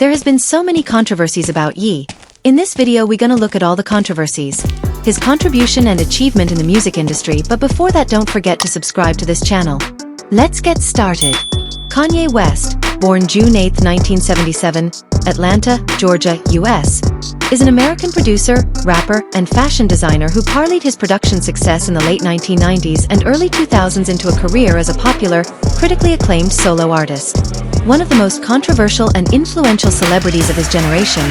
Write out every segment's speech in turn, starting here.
There has been so many controversies about Ye. In this video we gonna look at all the controversies, his contribution and achievement in the music industry, but before that don't forget to subscribe to this channel. Let's get started. Kanye West, born June 8, 1977, Atlanta, Georgia, US, is an American producer, rapper, and fashion designer who parlayed his production success in the late 1990s and early 2000s into a career as a popular, critically acclaimed solo artist. One of the most controversial and influential celebrities of his generation,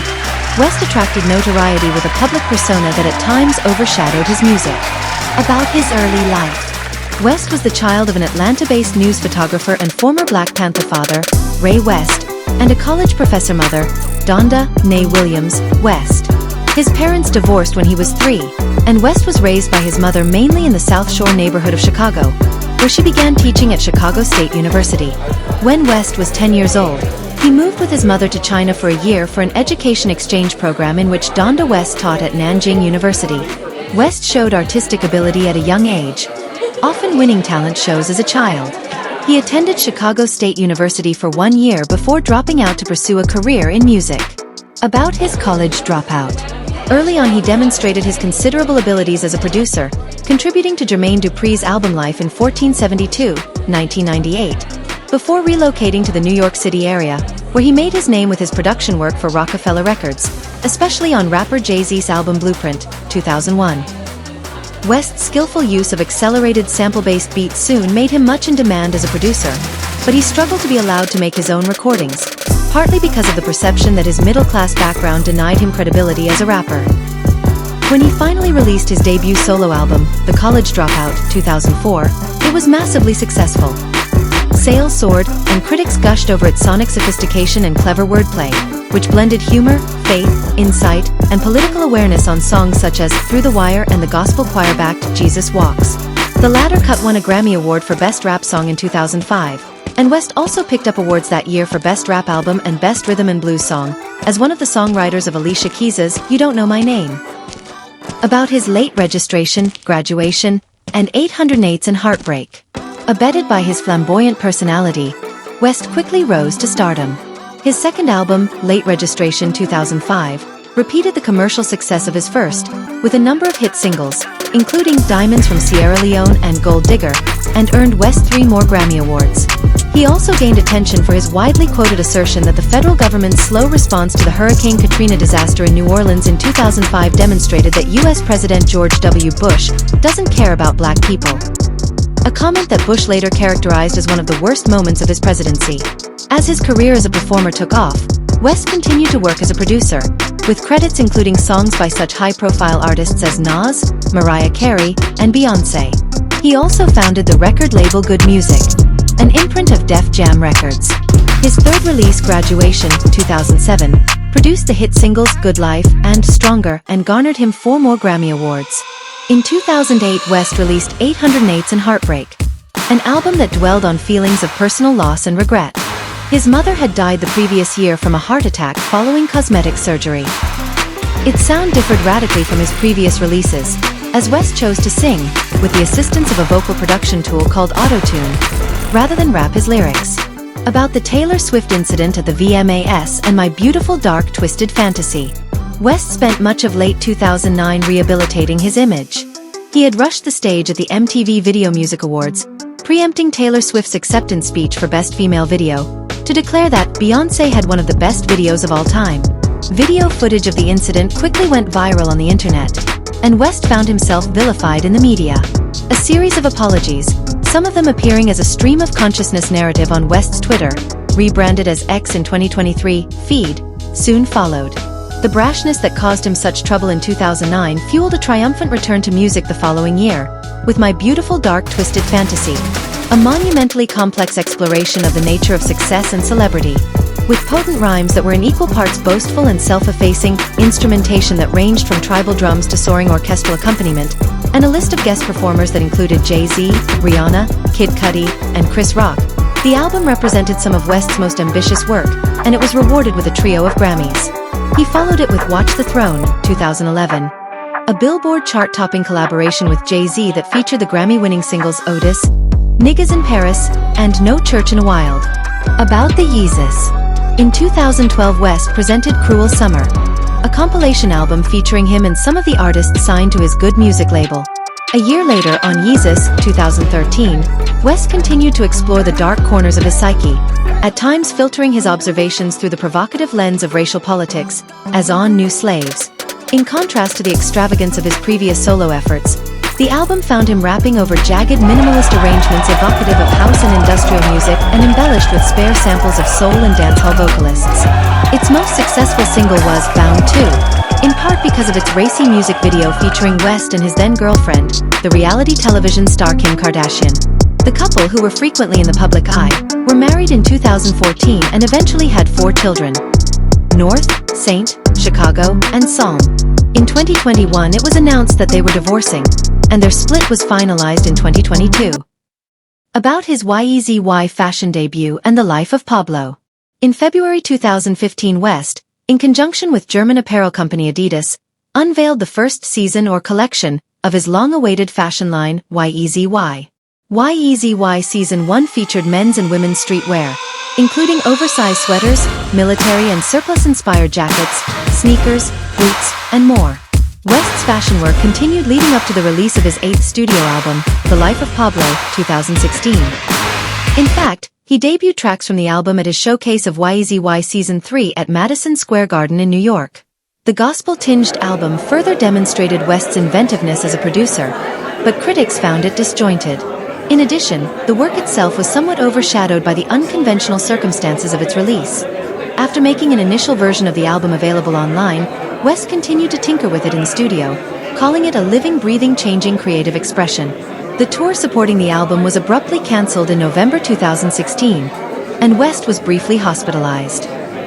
West attracted notoriety with a public persona that at times overshadowed his music. About his early life. West was the child of an Atlanta-based news photographer and former Black Panther father, Ray West, and a college professor mother, Donda "Nay" Williams West. His parents divorced when he was 3, and West was raised by his mother mainly in the South Shore neighborhood of Chicago, where she began teaching at Chicago State University. When West was 10 years old, he moved with his mother to China for a year for an education exchange program in which Donda West taught at Nanjing University. West showed artistic ability at a young age, often winning talent shows as a child. He attended Chicago State University for 1 year before dropping out to pursue a career in music. About his college dropout. Early on he demonstrated his considerable abilities as a producer, contributing to Jermaine Dupri's album Life in 1472, 1998, before relocating to the New York City area, where he made his name with his production work for Rockefeller Records, especially on rapper Jay-Z's album Blueprint, 2001. West's skillful use of accelerated sample-based beats soon made him much in demand as a producer, but he struggled to be allowed to make his own recordings, partly because of the perception that his middle-class background denied him credibility as a rapper. When he finally released his debut solo album, The College Dropout, 2004, it was massively successful. Sales soared, and critics gushed over its sonic sophistication and clever wordplay, which blended humor, faith, insight, and political awareness on songs such as Through the Wire and the gospel choir-backed Jesus Walks. The latter won a Grammy Award for Best Rap Song in 2005, and West also picked up awards that year for Best Rap Album and Best Rhythm and Blues Song, as one of the songwriters of Alicia Keys's You Don't Know My Name. About his late registration, graduation, and 808s and heartbreak. Abetted by his flamboyant personality, West quickly rose to stardom. His second album, Late Registration 2005, repeated the commercial success of his first, with a number of hit singles, including Diamonds from Sierra Leone and Gold Digger, and earned West 3 more Grammy Awards. He also gained attention for his widely quoted assertion that the federal government's slow response to the Hurricane Katrina disaster in New Orleans in 2005 demonstrated that U.S. President George W. Bush doesn't care about black people. A comment that Bush later characterized as one of the worst moments of his presidency. As his career as a performer took off, West continued to work as a producer, with credits including songs by such high-profile artists as Nas, Mariah Carey, and Beyoncé. He also founded the record label Good Music, an imprint of Def Jam Records. His third release, Graduation, 2007, produced the hit singles Good Life and Stronger and garnered him 4 more Grammy Awards. In 2008, West released 808s and Heartbreak, an album that dwelled on feelings of personal loss and regret. His mother had died the previous year from a heart attack following cosmetic surgery. Its sound differed radically from his previous releases, as West chose to sing, with the assistance of a vocal production tool called Auto-Tune, rather than rap his lyrics. About the Taylor Swift incident at the VMAs and My Beautiful Dark Twisted Fantasy. West spent much of late 2009 rehabilitating his image. He had rushed the stage at the MTV Video Music Awards, preempting Taylor Swift's acceptance speech for Best Female Video, to declare that Beyoncé had one of the best videos of all time. Video footage of the incident quickly went viral on the internet, and West found himself vilified in the media. A series of apologies, some of them appearing as a stream of consciousness narrative on West's Twitter, rebranded as X in 2023, feed, soon followed. The brashness that caused him such trouble in 2009 fueled a triumphant return to music the following year, with My Beautiful Dark Twisted Fantasy, a monumentally complex exploration of the nature of success and celebrity, with potent rhymes that were in equal parts boastful and self-effacing, instrumentation that ranged from tribal drums to soaring orchestral accompaniment, and a list of guest performers that included Jay-Z, Rihanna, Kid Cudi, and Chris Rock. The album represented some of West's most ambitious work, and it was rewarded with a trio of Grammys. He followed it with Watch the Throne, 2011, a Billboard chart-topping collaboration with Jay-Z that featured the Grammy-winning singles Otis, Niggas in Paris, and No Church in a Wild. About the Yeezus. In 2012, West presented Cruel Summer, a compilation album featuring him and some of the artists signed to his Good Music label. A year later, on Yeezus, 2013, West continued to explore the dark corners of his psyche, at times filtering his observations through the provocative lens of racial politics, as on New Slaves. In contrast to the extravagance of his previous solo efforts, the album found him rapping over jagged minimalist arrangements evocative of house and industrial music and embellished with spare samples of soul and dancehall vocalists. Its most successful single was Bound 2, in part because of its racy music video featuring West and his then-girlfriend, the reality television star Kim Kardashian. The couple, who were frequently in the public eye, were married in 2014 and eventually had 4 children: North, Saint, Chicago, and Psalm. In 2021, it was announced that they were divorcing, and their split was finalized in 2022. About his Yeezy fashion debut and the life of Pablo. In February 2015, West, in conjunction with German apparel company Adidas, unveiled the first season or collection of his long-awaited fashion line, Yeezy. Yeezy Season 1 featured men's and women's streetwear, including oversized sweaters, military and surplus-inspired jackets, sneakers, boots, and more. West's fashion work continued leading up to the release of his 8th studio album, The Life of Pablo, 2016. In fact, he debuted tracks from the album at his showcase of Yeezy Season 3 at Madison Square Garden in New York. The gospel-tinged album further demonstrated West's inventiveness as a producer, but critics found it disjointed. In addition, the work itself was somewhat overshadowed by the unconventional circumstances of its release. After making an initial version of the album available online, West continued to tinker with it in the studio, calling it a living, breathing, changing creative expression. The tour supporting the album was abruptly cancelled in November 2016, and West was briefly hospitalized.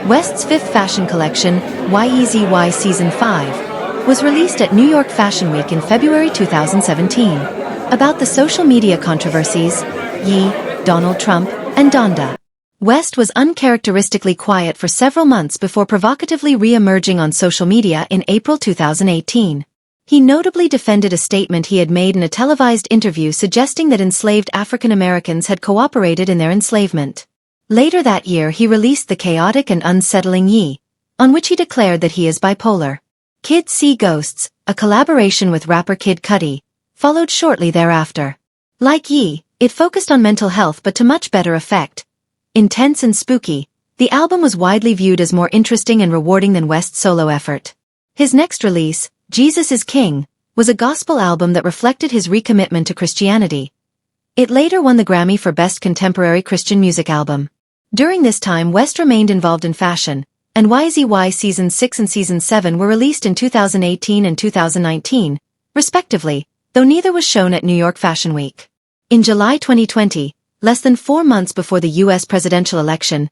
West's 5th fashion collection, Yeezy Season 5, was released at New York Fashion Week in February 2017. About the social media controversies, Ye, Donald Trump, and Donda. West was uncharacteristically quiet for several months before provocatively re-emerging on social media in April 2018. He notably defended a statement he had made in a televised interview suggesting that enslaved African Americans had cooperated in their enslavement. Later that year, he released the chaotic and unsettling Ye, on which he declared that he is bipolar. Kids See Ghosts, a collaboration with rapper Kid Cudi, followed shortly thereafter. Like Ye, it focused on mental health but to much better effect. Intense and spooky, the album was widely viewed as more interesting and rewarding than West's solo effort. His next release, Jesus is King, was a gospel album that reflected his recommitment to Christianity. It later won the Grammy for Best Contemporary Christian Music Album. During this time, West remained involved in fashion, and Yeezy Season 6 and Season 7 were released in 2018 and 2019, respectively, though neither was shown at New York Fashion Week. In July 2020, less than 4 months before the U.S. presidential election,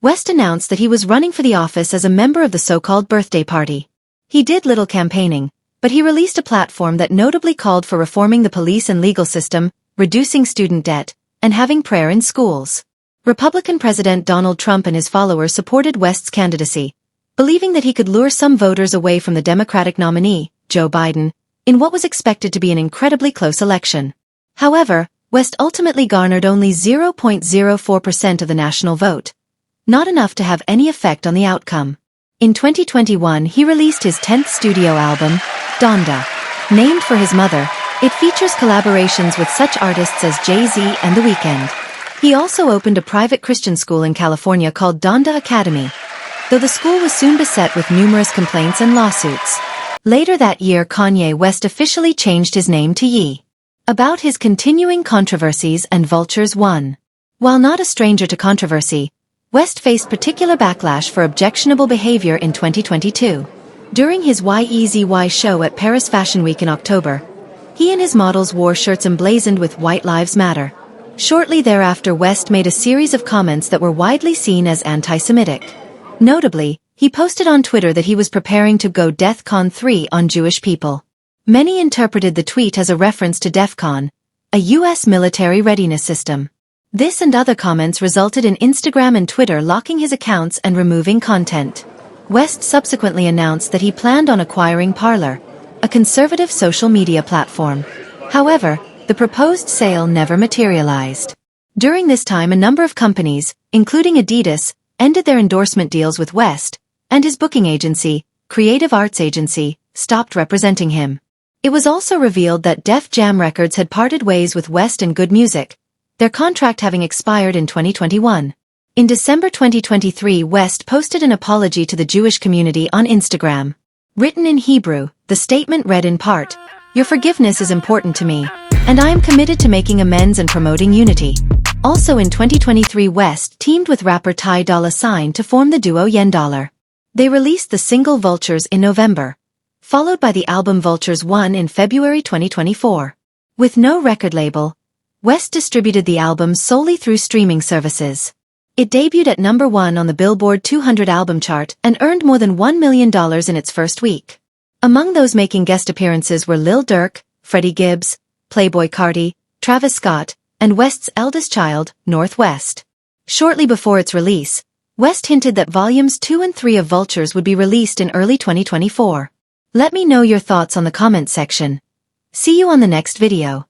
West announced that he was running for the office as a member of the so-called birthday party. He did little campaigning, but he released a platform that notably called for reforming the police and legal system, reducing student debt, and having prayer in schools. Republican President Donald Trump and his followers supported West's candidacy, believing that he could lure some voters away from the Democratic nominee, Joe Biden, in what was expected to be an incredibly close election. However, West ultimately garnered only 0.04% of the national vote, not enough to have any effect on the outcome. In 2021, he released his 10th studio album, Donda. Named for his mother, it features collaborations with such artists as Jay-Z and The Weeknd. He also opened a private Christian school in California called Donda Academy, though the school was soon beset with numerous complaints and lawsuits. Later that year, Kanye West officially changed his name to Ye. About his continuing controversies and Vultures 1. While not a stranger to controversy, West faced particular backlash for objectionable behavior in 2022. During his Yeezy show at Paris Fashion Week in October, he and his models wore shirts emblazoned with White Lives Matter. Shortly thereafter, West made a series of comments that were widely seen as anti-Semitic. Notably, he posted on Twitter that he was preparing to go DEFCON 3 on Jewish people. Many interpreted the tweet as a reference to DEFCON, a U.S. military readiness system. This and other comments resulted in Instagram and Twitter locking his accounts and removing content. West subsequently announced that he planned on acquiring Parler, a conservative social media platform. However, the proposed sale never materialized. During this time, a number of companies, including Adidas, ended their endorsement deals with West, and his booking agency, Creative Arts Agency, stopped representing him. It was also revealed that Def Jam Records had parted ways with West and Good Music, their contract having expired in 2021. In December 2023, West posted an apology to the Jewish community on Instagram. Written in Hebrew, the statement read in part, "Your forgiveness is important to me, and I am committed to making amends and promoting unity." Also in 2023, West teamed with rapper Ty Dolla $ign to form the duo Yen Dollar. They released the single Vultures in November, followed by the album Vultures 1 in February 2024. With no record label, West distributed the album solely through streaming services. It debuted at number 1 on the Billboard 200 album chart and earned more than $1 million in its first week. Among those making guest appearances were Lil Durk, Freddie Gibbs, Playboi Carti, Travis Scott, and West's eldest child, North West. Shortly before its release, West hinted that Volumes 2 and 3 of Vultures would be released in early 2024. Let me know your thoughts on the comments section. See you on the next video.